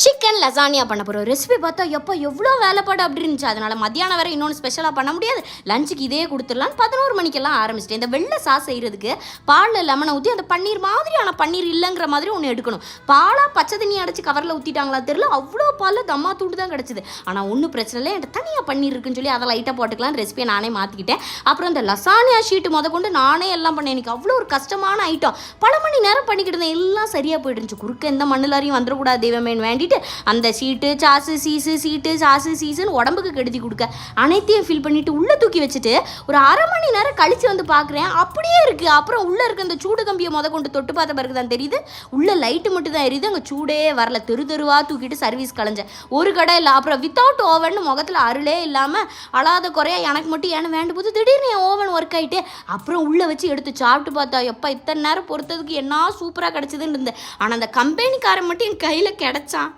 Chicken lasagne பண்ண போகிறோம். Recipe பார்த்தா எப்போ எவ்வளோ வேலைப்பாடு அப்படி இருந்துச்சு. அதனால் மத்தியானம் வேறு இன்னொன்று ஸ்பெஷலாக பண்ண முடியாது, லஞ்சுக்கு இதே கொடுத்துடலாம். 11 மணிக்கெல்லாம் ஆரம்பிச்சிட்டேன். இந்த வெள்ளை சாஸ் செய்கிறதுக்கு பாலில் லெமனை ஊற்றி அந்த பன்னீர் மாதிரி, ஆனால் பன்னீர் இல்லைங்கிற மாதிரி ஒன்று எடுக்கணும். பாலாக பச்சை தண்ணி அடைச்சி கவரில் ஊற்றிட்டாங்களா தெரியல, அவ்வளோ பாலில் தம்மா தூண்டு தான் கிடச்சிது. ஆனால் ஒன்றும் பிரச்சனை இல்லை, என்கிட்ட தனியாக பன்னீர் இருக்குன்னு சொல்லி அதை லைட்டாக போட்டுக்கலாம். ரெசிபியை நானே மாற்றிக்கிட்டேன். அப்புறம் இந்த லசானியா ஷீட்டு கொண்டு நானே எல்லாம் பண்ணேன். எனக்கு அவ்வளோ ஒரு கஷ்டமான ஐட்டம், பல மணி நேரம் பண்ணிக்கிட்டு இருந்தேன். எல்லாம் சரியாக போயிட்டுருந்துச்சு. குறுக்க எந்த மண்ணுலாரையும் வந்துடக்கூடாது தெய்வமேன்னு வேண்டிட்டு அந்த சீட்டு சாசு சீசு சீட்டு சாசு சீசுன்னு உடம்புக்கு கெடுதி கொடுக்க அனைத்தையும் ஃபில் பண்ணிட்டு உள்ளே தூக்கி வச்சுட்டு ஒரு அரை மணி நேரம் கழித்து வந்து பார்க்குறேன், அப்படியே இருக்குது. அப்புறம் உள்ளே இருக்க அந்த சூடு கம்பியை கொண்டு தொட்டு பார்த்த பிறகு தான் தெரியுது, உள்ளே லைட்டு மட்டும் தான் எரியுது, அங்கே சூடே வரல. தெருவாக தூக்கிட்டு சர்வீஸ் கலைஞ்சேன். ஒரு கடை இல்லை. அப்புறம் வித்தவுட் ஓவன் முகத்தில் அருளே இல்லாமல் அழாத குறையா எனக்கு மட்டும் ஏன்னு வேண்டும் போது திடீர்னு என் ஓவன் ஒர்க் ஆகிட்டு அப்புறம் உள்ளே வச்சு எடுத்து சாப்பிட்டு பார்த்தா எப்போ இத்தனை நேரம் பொறுத்ததுக்கு என்ன சூப்பராக கிடச்சிதுன்னு இருந்தேன். ஆனால் அந்த கம்பெனிக்காரன் மட்டும் என் கையில் கிடச்சான்.